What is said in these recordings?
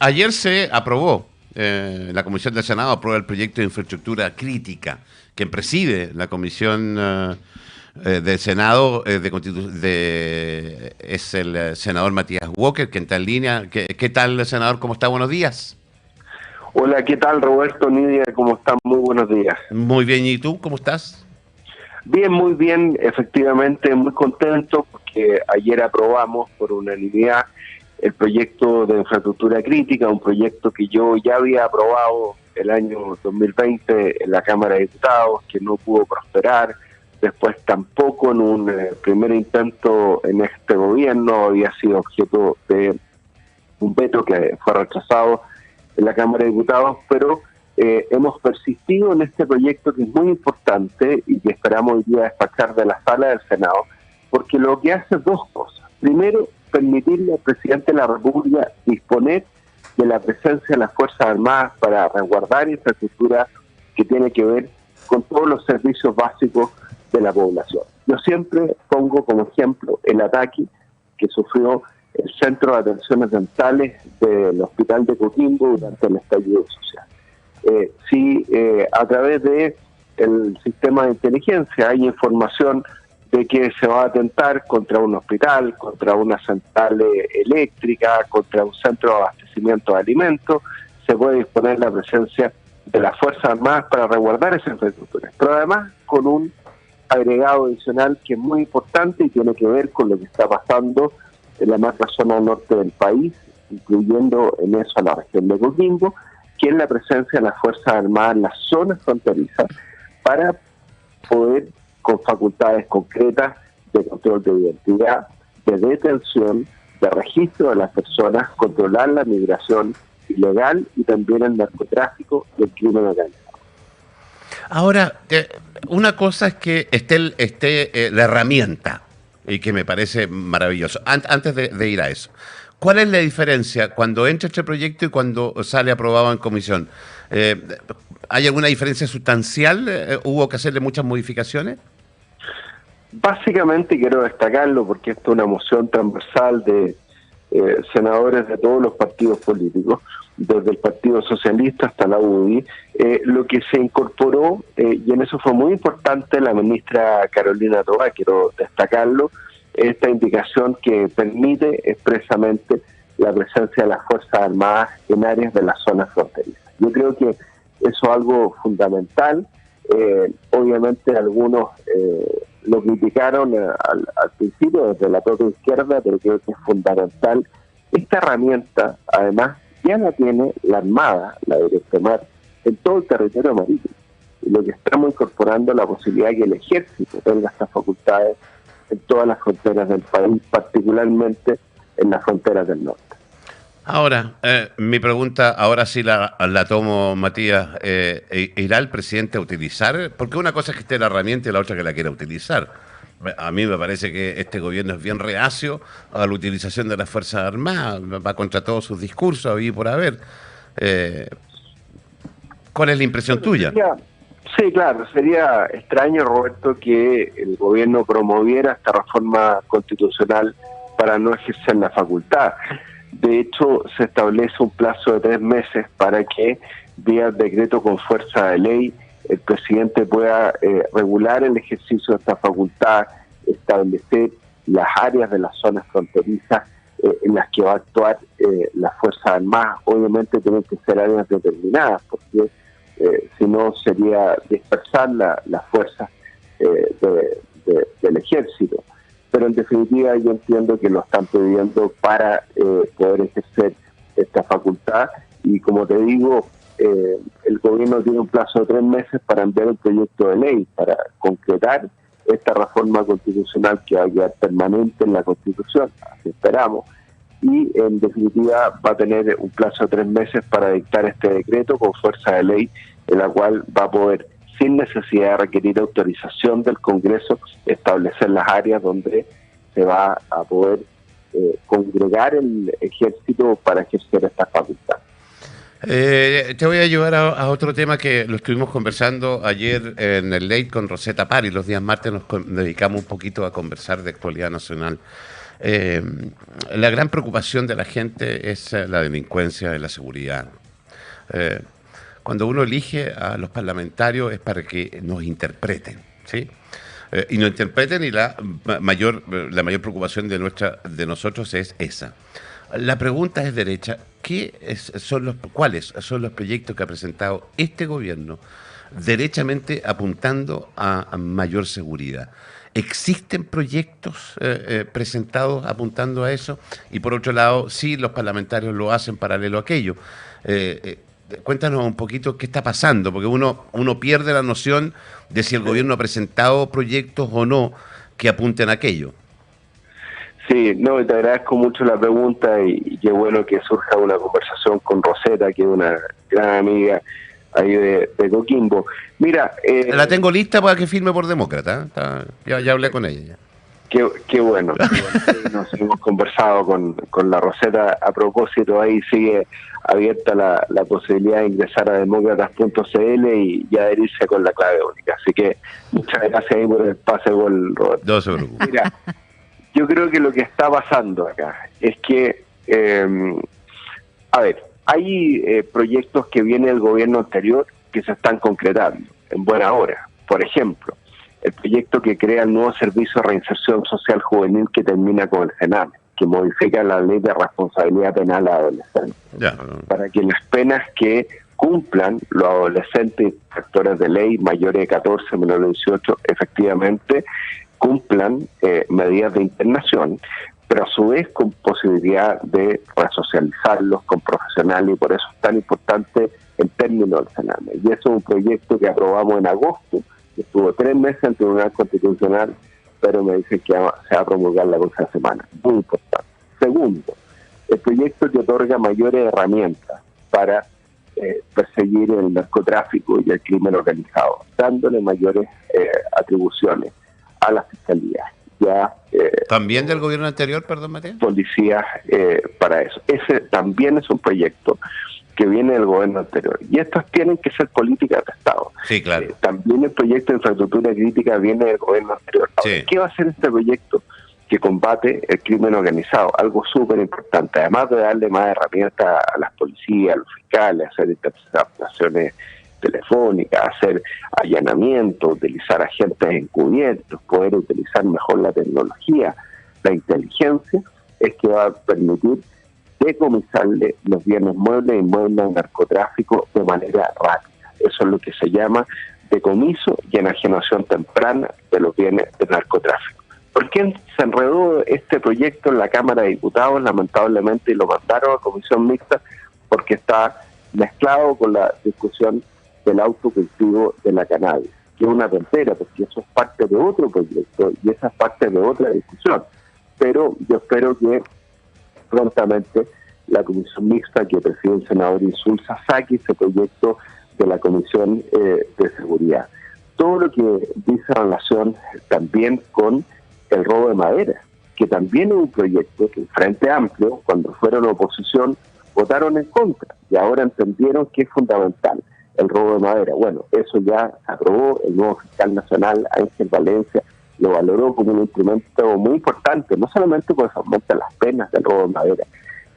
Ayer se aprobó, la Comisión del Senado aprueba el proyecto de infraestructura crítica. Quien preside la Comisión del Senado es el senador Matías Walker, quien está en línea. ¿Qué tal, senador? ¿Cómo está? Buenos días. Hola, ¿qué tal, Roberto, Nidia? ¿Cómo están? Muy buenos días. Muy bien, ¿y tú? ¿Cómo estás? Bien, muy bien, efectivamente, muy contento porque ayer aprobamos por unanimidad el proyecto de infraestructura crítica, un proyecto que yo ya había aprobado el año 2020 en la Cámara de Diputados, que no pudo prosperar, después tampoco en un primer intento en este gobierno había sido objeto de un veto que fue rechazado en la Cámara de Diputados, pero hemos persistido en este proyecto que es muy importante y que esperamos hoy día despachar de la sala del Senado, porque lo que hace dos cosas. Primero, permitirle al presidente de la República disponer de la presencia de las Fuerzas Armadas para resguardar infraestructura que tiene que ver con todos los servicios básicos de la población. Yo siempre pongo como ejemplo el ataque que sufrió el Centro de Atenciones Dentales del Hospital de Coquimbo durante el estallido social. Si a través de el sistema de inteligencia hay información de que se va a atentar contra un hospital, contra una central eléctrica, contra un centro de abastecimiento de alimentos, se puede disponer la presencia de las Fuerzas Armadas para resguardar esa infraestructura. Pero además con un agregado adicional que es muy importante y tiene que ver con lo que está pasando en la macro zona norte del país, incluyendo en eso a la región de Coquimbo, que es la presencia de las Fuerzas Armadas en las zonas fronterizas para poder, con facultades concretas de control de identidad, de detención, de registro de las personas, controlar la migración ilegal y también el narcotráfico y el crimen organizado. Ahora, una cosa es que esté la herramienta, y que me parece maravilloso. Antes de ir a eso, ¿cuál es la diferencia cuando entra este proyecto y cuando sale aprobado en comisión? ¿Hay alguna diferencia sustancial? ¿Hubo que hacerle muchas modificaciones? Básicamente quiero destacarlo porque esto es una moción transversal de senadores de todos los partidos políticos, desde el Partido Socialista hasta la UDI, lo que se incorporó, y en eso fue muy importante la ministra Carolina Toá, quiero destacarlo, esta indicación que permite expresamente la presencia de las Fuerzas Armadas en áreas de las zonas fronterizas. Yo creo que eso es algo fundamental. Obviamente algunos lo criticaron al principio desde la propia izquierda, pero creo que es fundamental. Esta herramienta, además, ya la tiene la Armada, la Directa Mar, en todo el territorio marítimo. Y lo que estamos incorporando es la posibilidad de que el Ejército tenga estas facultades en todas las fronteras del país, particularmente en las fronteras del norte. Ahora, mi pregunta, ahora sí la tomo, Matías. ¿Irá el presidente a utilizar? Porque una cosa es que esté la herramienta y la otra que la quiera utilizar. A mí me parece que este gobierno es bien reacio a la utilización de las Fuerzas Armadas, va contra todos sus discursos y por haber. ¿Cuál es la impresión tuya? Sí, claro, sería extraño, Roberto, que el gobierno promoviera esta reforma constitucional para no ejercer la facultad. De hecho, se establece un plazo de 3 meses para que, vía decreto con fuerza de ley, el presidente pueda regular el ejercicio de esta facultad, establecer las áreas de las zonas fronterizas en las que va a actuar las Fuerzas Armadas. Obviamente tienen que ser áreas determinadas, porque si no sería dispersar las fuerzas del ejército. Pero en definitiva yo entiendo que lo están pidiendo para poder ejercer esta facultad y como te digo, el gobierno tiene un plazo de 3 meses para enviar un proyecto de ley para concretar esta reforma constitucional que va a quedar permanente en la Constitución, así esperamos, y en definitiva va a tener un plazo de 3 meses para dictar este decreto con fuerza de ley, en la cual va a poder, sin necesidad de requerir autorización del Congreso, establecer las áreas donde se va a poder congregar el ejército para ejercer esta facultad. Te voy a llevar a otro tema que lo estuvimos conversando ayer en el Late con Rosetta Pari. Los días martes nos dedicamos un poquito a conversar de actualidad nacional. Eh, la gran preocupación de la gente es la delincuencia y la seguridad. Eh, Cuando uno elige a los parlamentarios es para que nos interpreten, ¿sí? Y nos interpreten y la mayor preocupación de nosotros es esa. La pregunta es derecha, ¿cuáles son los proyectos que ha presentado este gobierno derechamente apuntando a mayor seguridad? ¿Existen proyectos presentados apuntando a eso? Y por otro lado, sí, los parlamentarios lo hacen paralelo a aquello. Cuéntanos un poquito qué está pasando, porque uno pierde la noción de si el gobierno ha presentado proyectos o no que apunten a aquello. Sí, no, te agradezco mucho la pregunta y qué bueno que surja una conversación con Rosetta, que es una gran amiga ahí de Coquimbo. Mira... la tengo lista para que firme por demócrata. Ya hablé con ella. Qué bueno. Nos hemos conversado con la Rosetta. A propósito, ahí sigue abierta la posibilidad de ingresar a demócratas.cl y adherirse con la clave única. Así que muchas gracias ahí por el pase gol, Roberto. No se preocupe. Mira, yo creo que lo que está pasando acá es que, hay proyectos que viene del gobierno anterior que se están concretando en buena hora. Por ejemplo, el proyecto que crea el nuevo Servicio de Reinserción Social Juvenil que termina con el CENAME, que modifica la ley de responsabilidad penal a adolescentes, para que las penas que cumplan los adolescentes factores de ley mayores de 14, menores de 18, efectivamente cumplan medidas de internación, pero a su vez con posibilidad de resocializarlos con profesionales, y por eso es tan importante el término del CENAME. Y eso es un proyecto que aprobamos en agosto, que estuvo 3 meses en el Tribunal Constitucional, pero me dicen que se va a promulgar la próxima semana. Muy importante. Segundo, el proyecto que otorga mayores herramientas para perseguir el narcotráfico y el crimen organizado, dándole mayores atribuciones a la Fiscalía. ¿También del gobierno anterior, perdón, Matías? Policías para eso. Ese también es un proyecto que viene del gobierno anterior. Y estas tienen que ser políticas de Estado. Sí, claro. También el proyecto de infraestructura crítica viene del gobierno anterior. Ahora, Sí. ¿qué va a hacer este proyecto que combate el crimen organizado? Algo súper importante. Además de darle más herramientas a las policías, a los fiscales, hacer interceptaciones telefónicas, hacer allanamientos, utilizar agentes encubiertos, poder utilizar mejor la tecnología, la inteligencia, es que va a permitir decomisarle los bienes muebles e inmuebles al narcotráfico de manera rápida. Eso es lo que se llama decomiso y enajenación temprana de los bienes del narcotráfico. ¿Por qué se enredó este proyecto en la Cámara de Diputados, lamentablemente, y lo mandaron a comisión mixta? Porque está mezclado con la discusión del autocultivo de la cannabis, que es una tontera, porque eso es parte de otro proyecto y esa es parte de otra discusión. Pero yo espero que prontamente la comisión mixta que preside el senador Insulza saque ese proyecto de la Comisión de Seguridad. Todo lo que dice en relación también con el robo de madera, que también es un proyecto que el Frente Amplio, cuando fueron oposición, votaron en contra y ahora entendieron que es fundamental el robo de madera. Bueno, eso ya se aprobó, el nuevo fiscal nacional, Ángel Valencia, lo valoró como un instrumento muy importante, no solamente porque se aumentan las penas del robo de madera,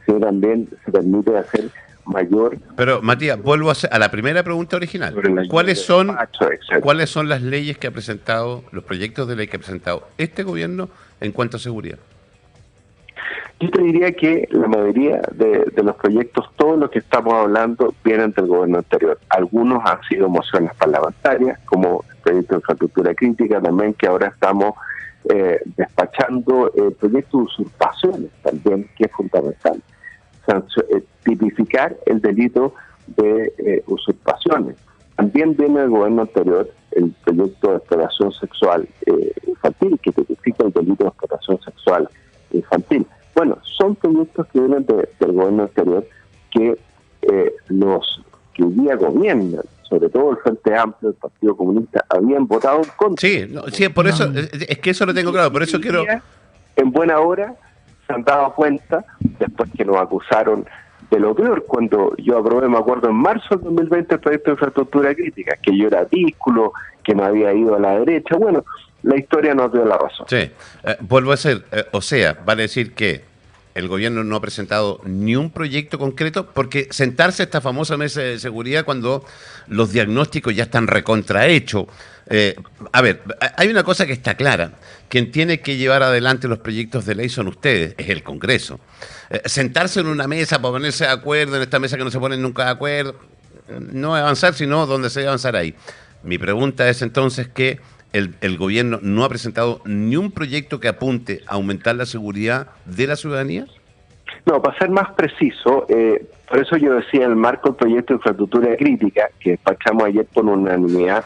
sino también se permite hacer mayor... Pero, Matías, vuelvo a la primera pregunta original. ¿Cuáles son las leyes que ha presentado, los proyectos de ley que ha presentado este gobierno en cuanto a seguridad? Yo te diría que la mayoría de los proyectos, todos los que estamos hablando, vienen del gobierno anterior. Algunos han sido mociones parlamentarias, como el proyecto de infraestructura crítica también, que ahora estamos despachando el proyecto de usurpaciones también, que es fundamental. Tipificar el delito de usurpaciones. También viene del gobierno anterior el proyecto de explotación sexual infantil, que tipifica el delito de explotación sexual infantil. Bueno, son proyectos que vienen del gobierno anterior que los que hoy día gobiernan, sobre todo el Frente Amplio, el Partido Comunista, habían votado en contra. Sí, por eso, es que eso lo tengo claro, por eso quiero... En buena hora se han dado cuenta, después que nos acusaron de lo peor, cuando yo aprobé, me acuerdo, en marzo del 2020 el proyecto de infraestructura crítica, que yo era dísculo, que me había ido a la derecha. Bueno, la historia nos dio la razón. Sí, vuelvo a ser, o sea, vale decir que el gobierno no ha presentado ni un proyecto concreto, porque sentarse a esta famosa mesa de seguridad cuando los diagnósticos ya están recontrahechos. A ver, hay una cosa que está clara: quien tiene que llevar adelante los proyectos de ley son ustedes, es el Congreso. Sentarse en una mesa para ponerse de acuerdo, en esta mesa que no se ponen nunca de acuerdo, no avanzar, sino donde se debe avanzar ahí. Mi pregunta es entonces que el gobierno no ha presentado ni un proyecto que apunte a aumentar la seguridad de la ciudadanía. No, para ser más preciso, por eso yo decía, el marco del proyecto de infraestructura crítica, que despachamos ayer por unanimidad,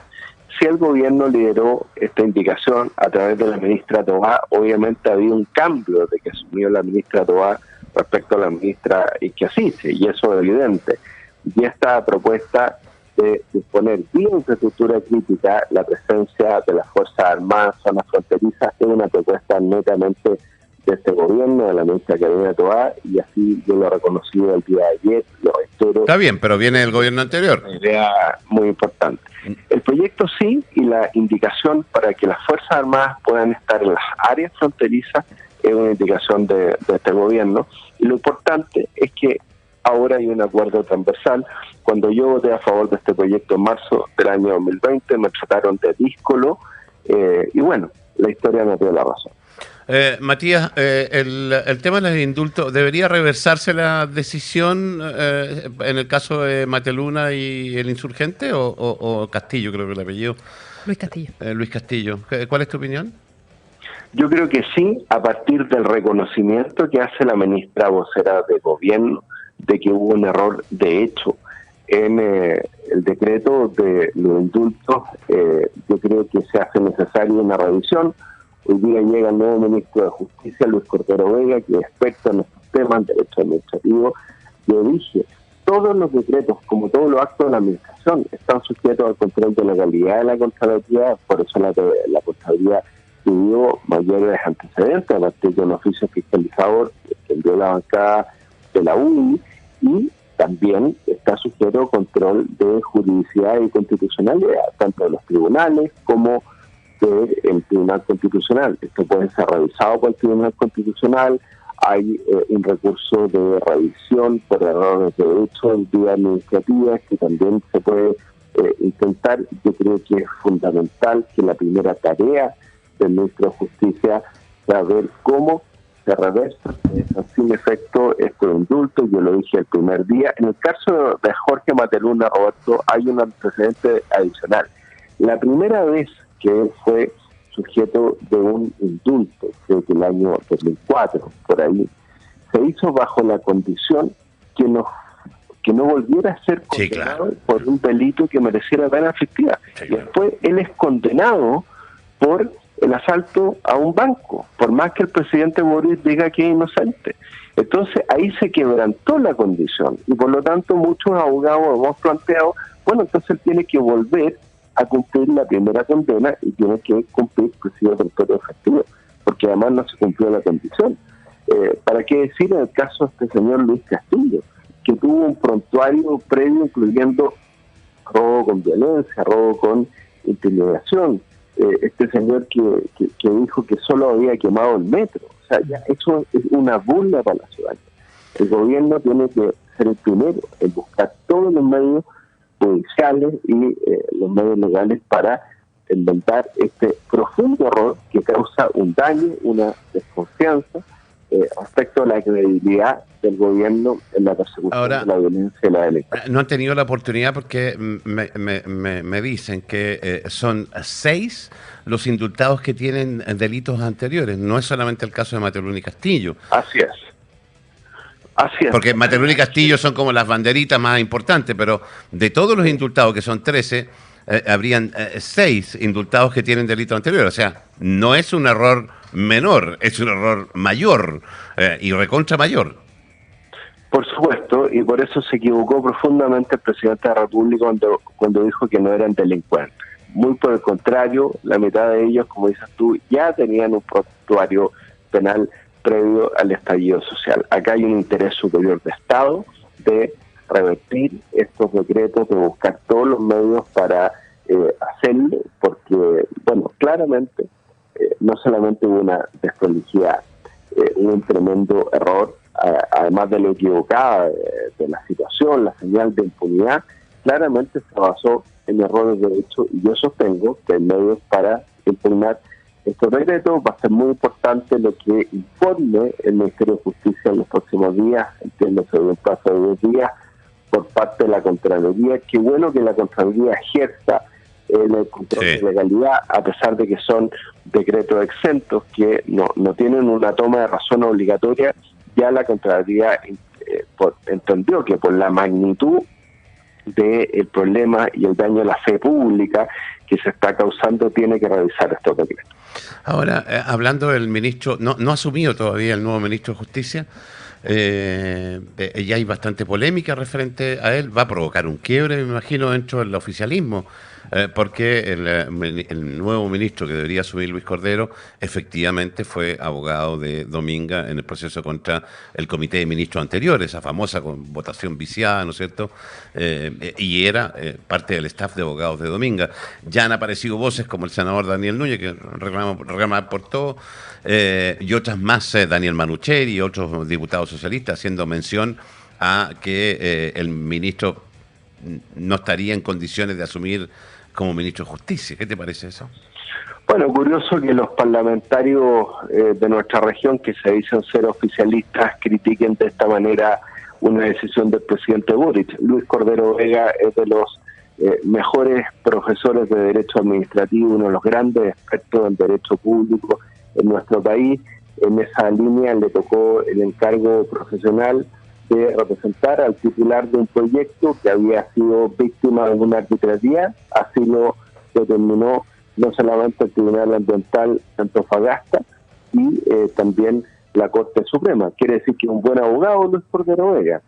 si el gobierno lideró esta indicación a través de la ministra Tobá, obviamente había un cambio de que asumió la ministra Tobá respecto a la ministra Isquiasiche, y eso es evidente. Y esta propuesta de disponer vía infraestructura crítica la presencia de las Fuerzas Armadas en zonas fronterizas es una propuesta netamente de este gobierno, de la ministra Carolina Toá, y así yo lo he reconocido el día de ayer, lo espero. Está bien, pero viene del gobierno anterior. Una idea muy importante. El proyecto sí, y la indicación para que las Fuerzas Armadas puedan estar en las áreas fronterizas es una indicación de este gobierno, y lo importante es que ahora hay un acuerdo transversal. Cuando yo voté a favor de este proyecto en marzo del año 2020, me trataron de díscolo, y bueno, la historia me dio la razón. Matías, el tema de los indultos, ¿debería reversarse la decisión en el caso de Mateluna y el insurgente o Castillo, creo que el apellido? Luis Castillo. Luis Castillo. ¿Cuál es tu opinión? Yo creo que sí, a partir del reconocimiento que hace la ministra vocera de gobierno de que hubo un error de hecho en el decreto de los indultos. Yo creo que se hace necesaria una revisión. Hoy día llega el nuevo ministro de Justicia, Luis Cordero Vega, que es experto en estos temas, en derecho administrativo. Yo dije, todos los decretos, como todos los actos de la administración, están sujetos al control de legalidad de la Contraloría, por eso la Contraloría pidió mayores antecedentes a partir de un oficio fiscalizador que envió la bancada de la UNI, y también está sujeto al control de juridicidad y constitucionalidad, tanto de los tribunales como del Tribunal Constitucional. Esto puede ser revisado por el Tribunal Constitucional. Hay un recurso de revisión por errores de derecho en vía administrativa que también se puede intentar. Yo creo que es fundamental que la primera tarea del ministro de Justicia sea ver cómo se reversa sin efecto este indulto. Yo lo dije el primer día. En el caso de Jorge Mateluna, Roberto, hay un antecedente adicional. La primera vez que él fue sujeto de un indulto, creo que el año 2004, por ahí, se hizo bajo la condición que no volviera a ser condenado por un delito que mereciera pena efectiva. Y después él es condenado por el asalto a un banco, por más que el presidente Boric diga que es inocente. Entonces ahí se quebrantó la condición, y por lo tanto muchos abogados hemos planteado, bueno, entonces él tiene que volver a cumplir la primera condena y tiene que cumplir presidio perpetuo efectivo, porque además no se cumplió la condición. ¿Para qué decir en el caso de este señor Luis Castillo, que tuvo un prontuario previo incluyendo robo con violencia, robo con intimidación? Este señor que dijo que solo había quemado el metro. O sea, ya eso es una burla para la ciudadanía. El gobierno tiene que ser el primero en buscar todos los medios judiciales y los medios legales para inventar este profundo error que causa un daño, una desconfianza respecto a la credibilidad del gobierno en la persecución de la violencia y la delincuencia. No han tenido la oportunidad porque me dicen que son 6 los indultados que tienen delitos anteriores. No es solamente el caso de Mateluna y Castillo. Así es. Así es. Porque Mateluna y Castillo son como las banderitas más importantes, pero de todos los indultados, que son 13, habrían 6 indultados que tienen delitos anteriores. O sea, no es un error menor, es un error mayor y recontra mayor. Por supuesto, y por eso se equivocó profundamente el presidente de la República cuando dijo que no eran delincuentes. Muy por el contrario, la mitad de ellos, como dices tú, ya tenían un prontuario penal previo al estallido social. Acá hay un interés superior de Estado de revertir estos decretos, de buscar todos los medios para hacerlo, porque, bueno, claramente no solamente hubo una desprolijidad, hubo un tremendo error, además de lo equivocada de la situación, la señal de impunidad, claramente se basó en errores de derecho, y yo sostengo que hay medios para impugnar estos decretos. Va a ser muy importante lo que informe el Ministerio de Justicia en los próximos días, entiendo que un plazo de 10 días, por parte de la Contraloría. Qué bueno que la Contraloría ejerza el control de legalidad, a pesar de que son decretos exentos que no tienen una toma de razón obligatoria. Ya la Contraloría entendió que por la magnitud del problema y el daño a la fe pública que se está causando, tiene que revisar estos decretos. Ahora, hablando del ministro, no ha asumido todavía el nuevo ministro de Justicia. Ya hay bastante polémica referente a él. Va a provocar un quiebre, me imagino, dentro del oficialismo, porque el nuevo ministro que debería asumir, Luis Cordero, efectivamente fue abogado de Dominga en el proceso contra el comité de ministros anterior, esa famosa con votación viciada, ¿no es cierto? Y era parte del staff de abogados de Dominga. Ya han aparecido voces como el senador Daniel Núñez, que reclama por todo, y otras más, Daniel Manucheri y otros diputados socialistas, haciendo mención a que el ministro no estaría en condiciones de asumir como ministro de Justicia. ¿Qué te parece eso? Bueno, curioso que los parlamentarios de nuestra región, que se dicen ser oficialistas, critiquen de esta manera una decisión del presidente Boric. Luis Cordero Vega es de los mejores profesores de Derecho Administrativo, uno de los grandes expertos en Derecho Público en nuestro país. En esa línea le tocó el encargo profesional de representar al titular de un proyecto que había sido víctima de una arbitrariedad. Así lo determinó no solamente el Tribunal Ambiental de Antofagasta y también la Corte Suprema. Quiere decir que un buen abogado, Luis Cordero Vega.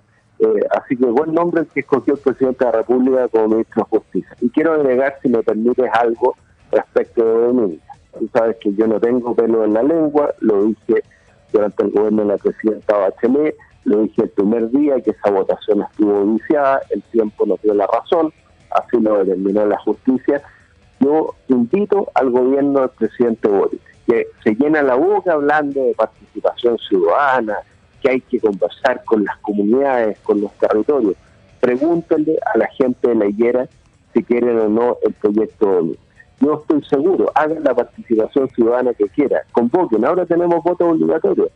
Así que buen nombre el que escogió el presidente de la República como ministro de Justicia. Y quiero agregar, si me permites, algo respecto de Dominga. Tú sabes que yo no tengo pelo en la lengua, lo dije durante el gobierno de la presidenta Bachelet, lo dije el primer día que esa votación estuvo viciada, el tiempo nos dio la razón, así lo determinó la justicia. Yo invito al gobierno del presidente Boric, que se llena la boca hablando de participación ciudadana, que hay que conversar con las comunidades, con los territorios. Pregúntenle a la gente de La Higuera si quieren o no el proyecto Dominga. Yo estoy seguro, hagan la participación ciudadana que quieran, convoquen, ahora tenemos voto obligatorio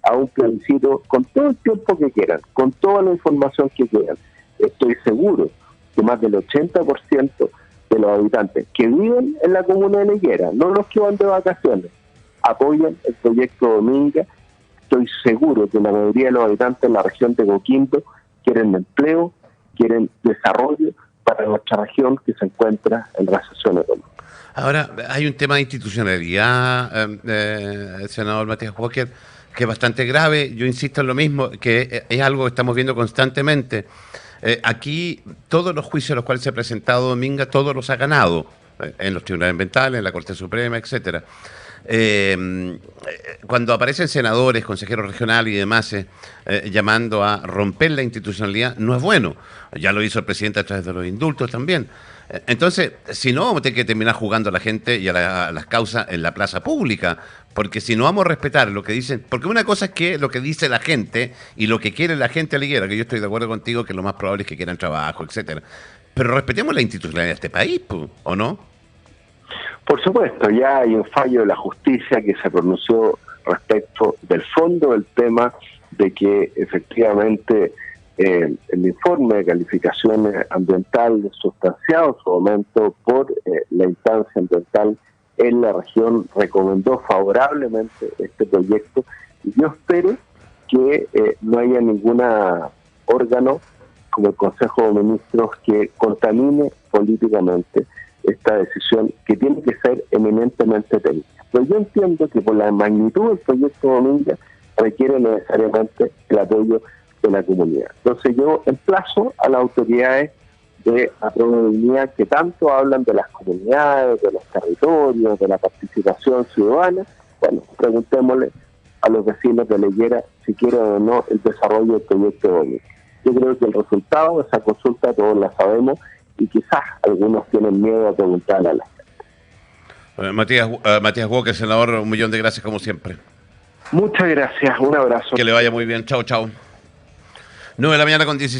a un plebiscito con todo el tiempo que quieran, con toda la información que quieran. Estoy seguro que más del 80% de los habitantes que viven en la comuna de La Higuera, no los que van de vacaciones, apoyan el proyecto Dominga. Estoy seguro que la mayoría de los habitantes en la región de Coquimbo quieren empleo, quieren desarrollo para nuestra región que se encuentra en recesión económica. Ahora, hay un tema de institucionalidad, senador Matías Walker, que es bastante grave. Yo insisto en lo mismo, que es algo que estamos viendo constantemente. Aquí todos los juicios a los cuales se ha presentado Dominga, todos los ha ganado, en los tribunales ambientales, en la Corte Suprema, etcétera. Cuando aparecen senadores, consejeros regionales y demás llamando a romper la institucionalidad, no es bueno. Ya lo hizo el presidente a través de los indultos también. Entonces, si no, vamos a tener que terminar jugando a la gente y a las causas en la plaza pública, porque si no vamos a respetar lo que dicen, porque una cosa es que lo que dice la gente y lo que quiere la gente a la Higuera, que yo estoy de acuerdo contigo que lo más probable es que quieran trabajo, etcétera. Pero respetemos la institucionalidad de este país, ¿o no? Por supuesto, ya hay un fallo de la justicia que se pronunció respecto del fondo del tema de que efectivamente el informe de calificaciones ambientales sustanciado en su momento por la instancia ambiental en la región recomendó favorablemente este proyecto, y yo espero que no haya ningún órgano como el Consejo de Ministros que contamine políticamente esta decisión, que tiene que ser eminentemente técnica. Pero yo entiendo que por la magnitud del proyecto Dominga requiere necesariamente el apoyo de la comunidad. Entonces yo emplazo a las autoridades de Aprovedominidad que tanto hablan de las comunidades, de los territorios, de la participación ciudadana. Bueno, preguntémosle a los vecinos de La Higuera si quieren o no el desarrollo del proyecto Dominga. Yo creo que el resultado de esa consulta todos la sabemos y quizás algunos tienen miedo a preguntar a la gente. Matías Walker, senador, 1.000.000 de gracias como siempre. Muchas gracias, un abrazo. Que le vaya muy bien. Chao, chao. 9 de la mañana con 17.